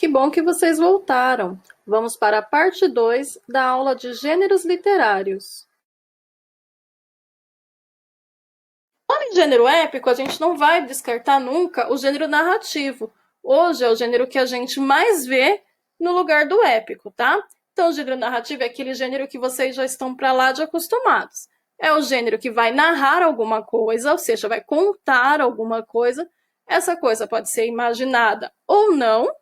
Que bom que vocês voltaram. Vamos para a parte 2 da aula de gêneros literários. Falando em gênero épico, a gente não vai descartar nunca o gênero narrativo. Hoje é o gênero que a gente mais vê no lugar do épico, tá? Então, o gênero narrativo é aquele gênero que vocês já estão para lá de acostumados. É o gênero que vai narrar alguma coisa, ou seja, vai contar alguma coisa. Essa coisa pode ser imaginada ou não,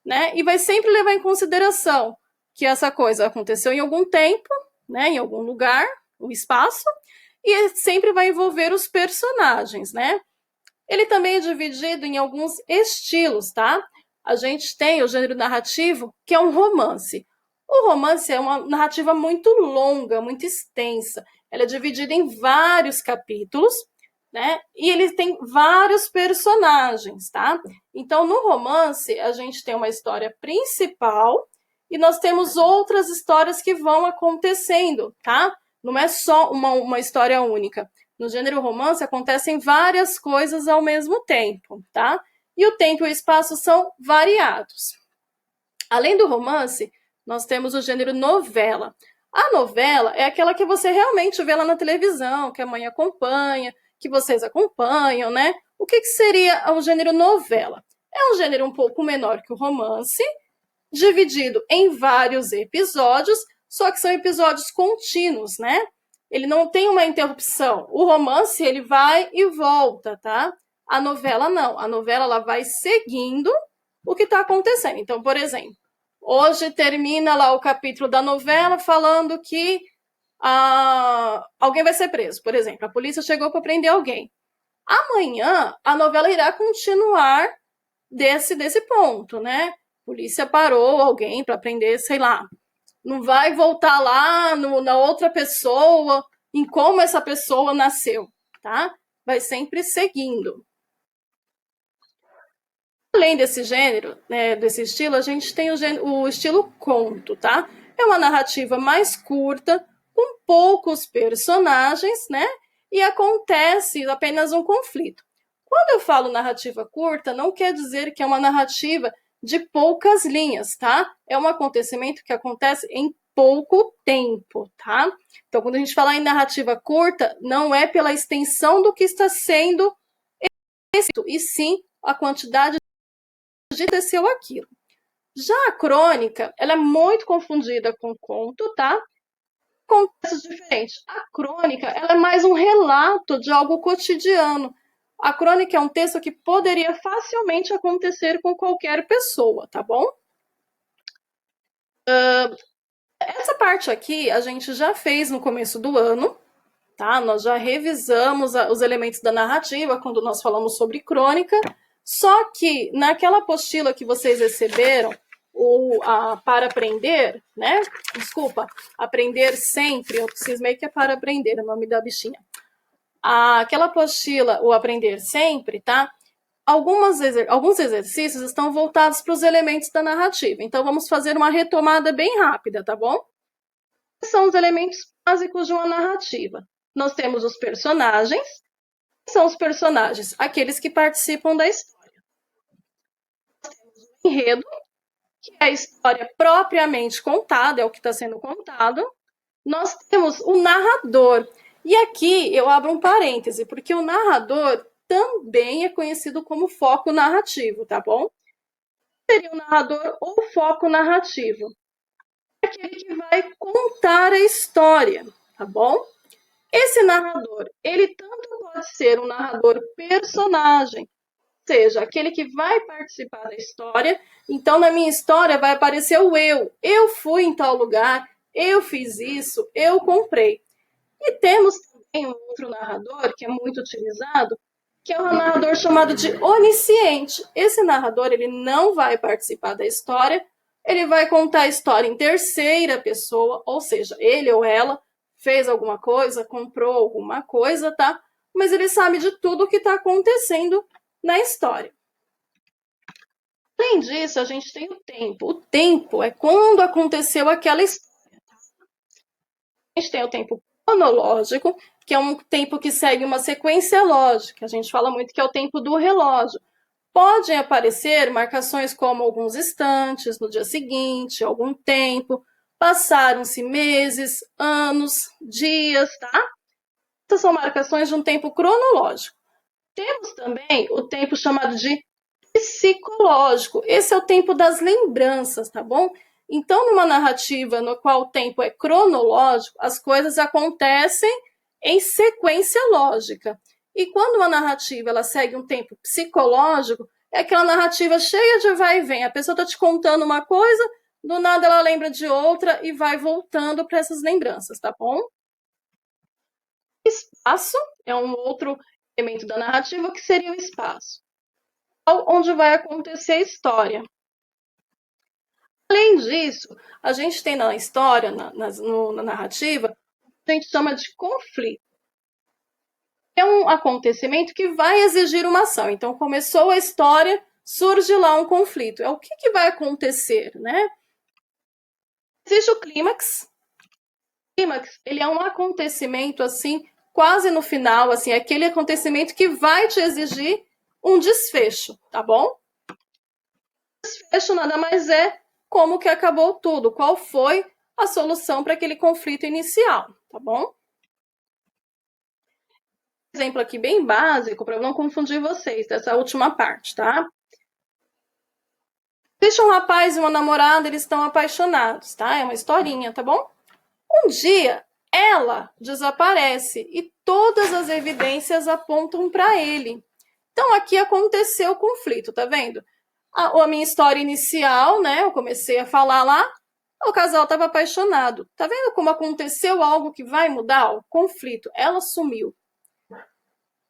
né? E vai sempre levar em consideração que essa coisa aconteceu em algum tempo, né? Em algum lugar, o espaço, e sempre vai envolver os personagens, né? Ele também é dividido em alguns estilos, tá? A gente tem o gênero narrativo, que é um romance. O romance é uma narrativa muito longa, muito extensa. Ela é dividida em vários capítulos, né? E ele tem vários personagens, tá? Então, no romance, a gente tem uma história principal e nós temos outras histórias que vão acontecendo, tá? Não é só uma história única. No gênero romance, acontecem várias coisas ao mesmo tempo, tá? E o tempo e o espaço são variados. Além do romance, nós temos o gênero novela. A novela é aquela que você realmente vê lá na televisão, que a mãe acompanha, que vocês acompanham, né? O que seria o gênero novela? É um gênero um pouco menor que o romance, dividido em vários episódios, só que são episódios contínuos, né? Ele não tem uma interrupção. O romance, ele vai e volta, tá? A novela não. A novela, ela vai seguindo o que está acontecendo. Então, por exemplo, hoje termina lá o capítulo da novela falando que alguém vai ser preso, por exemplo. A polícia chegou para prender alguém. Amanhã, a novela irá continuar desse ponto, né? A polícia parou alguém para prender, sei lá. Não vai voltar lá na outra pessoa, em como essa pessoa nasceu, tá? Vai sempre seguindo. Além desse gênero, né, desse estilo, a gente tem o estilo conto, tá? É uma narrativa mais curta, com poucos personagens, né? E acontece apenas um conflito. Quando eu falo narrativa curta, não quer dizer que é uma narrativa de poucas linhas, tá? É um acontecimento que acontece em pouco tempo, tá? Então, quando a gente fala em narrativa curta, não é pela extensão do que está sendo escrito, e sim a quantidade de aconteceu aquilo. Já a crônica, ela é muito confundida com conto, tá? Contextos diferentes. A crônica, ela é mais um relato de algo cotidiano. A crônica é um texto que poderia facilmente acontecer com qualquer pessoa, tá bom? Essa parte aqui a gente já fez no começo do ano, tá? Nós já revisamos os elementos da narrativa quando nós falamos sobre crônica, só que naquela apostila que vocês receberam, para aprender, né? Desculpa, aprender sempre, eu cismei que é para aprender, é o nome da bichinha. Aquela apostila, o aprender sempre, tá? Alguns exercícios estão voltados para os elementos da narrativa, então vamos fazer uma retomada bem rápida, tá bom? Quais são os elementos básicos de uma narrativa? Nós temos os personagens. Quem são os personagens? Aqueles que participam da história. Nós temos o enredo, que é a história propriamente contada, é o que está sendo contado. Nós temos o narrador. E aqui eu abro um parêntese, porque o narrador também é conhecido como foco narrativo, tá bom? Seria o narrador ou foco narrativo? É aquele que vai contar a história, tá bom? Esse narrador, ele tanto pode ser um narrador personagem, ou seja, aquele que vai participar da história. Então, na minha história vai aparecer o eu. Eu fui em tal lugar, eu fiz isso, eu comprei. E temos também um outro narrador que é muito utilizado, que é um narrador chamado de onisciente. Esse narrador, ele não vai participar da história, ele vai contar a história em terceira pessoa, ou seja, ele ou ela fez alguma coisa, comprou alguma coisa, tá? Mas ele sabe de tudo o que está acontecendo na história. Além disso, a gente tem o tempo. O tempo é quando aconteceu aquela história. A gente tem o tempo cronológico, que é um tempo que segue uma sequência lógica. A gente fala muito que é o tempo do relógio. Podem aparecer marcações como alguns instantes no dia seguinte, algum tempo, passaram-se meses, anos, dias, tá? Essas são marcações de um tempo cronológico. Temos também o tempo chamado de psicológico. Esse é o tempo das lembranças, tá bom? Então, numa narrativa no qual o tempo é cronológico, as coisas acontecem em sequência lógica. E quando uma narrativa ela segue um tempo psicológico, é aquela narrativa cheia de vai e vem. A pessoa está te contando uma coisa, do nada ela lembra de outra e vai voltando para essas lembranças, tá bom? Espaço é um outro elemento da narrativa que seria o espaço, onde vai acontecer a história. Além disso, a gente tem na história, na narrativa, o que a gente chama de conflito. É um acontecimento que vai exigir uma ação. Então, começou a história, surge lá um conflito. É o que vai acontecer, né? Existe o clímax. O clímax, ele é um acontecimento, assim, quase no final, assim, aquele acontecimento que vai te exigir um desfecho, tá bom? Desfecho nada mais é como que acabou tudo, qual foi a solução para aquele conflito inicial, tá bom? Exemplo aqui bem básico, para não confundir vocês dessa última parte, tá? Existe um rapaz e uma namorada, eles estão apaixonados, tá? É uma historinha, tá bom? Um dia, ela desaparece e todas as evidências apontam para ele. Então, aqui aconteceu o conflito, tá vendo? A minha história inicial, né? Eu comecei a falar lá, o casal estava apaixonado. Tá vendo como aconteceu algo que vai mudar? O conflito. Ela sumiu.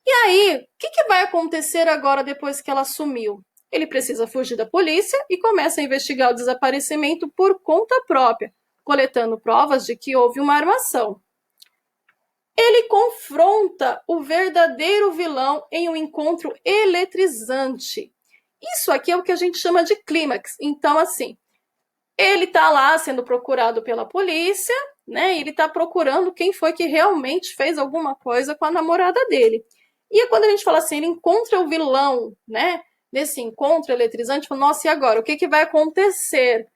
E aí, o que vai acontecer agora depois que ela sumiu? Ele precisa fugir da polícia e começa a investigar o desaparecimento por conta própria, coletando provas de que houve uma armação. Ele confronta o verdadeiro vilão em um encontro eletrizante. Isso aqui é o que a gente chama de clímax. Então, assim, ele está lá sendo procurado pela polícia, né? E ele está procurando quem foi que realmente fez alguma coisa com a namorada dele. E quando a gente fala assim, ele encontra o vilão, né? Nesse encontro eletrizante, fala, nossa, e agora? O que vai acontecer?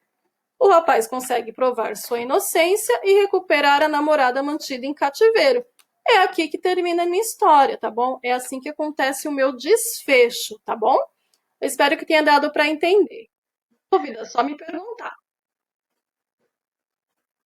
O rapaz consegue provar sua inocência e recuperar a namorada mantida em cativeiro. É aqui que termina a minha história, tá bom? É assim que acontece o meu desfecho, tá bom? Eu espero que tenha dado para entender. Dúvida, só me perguntar.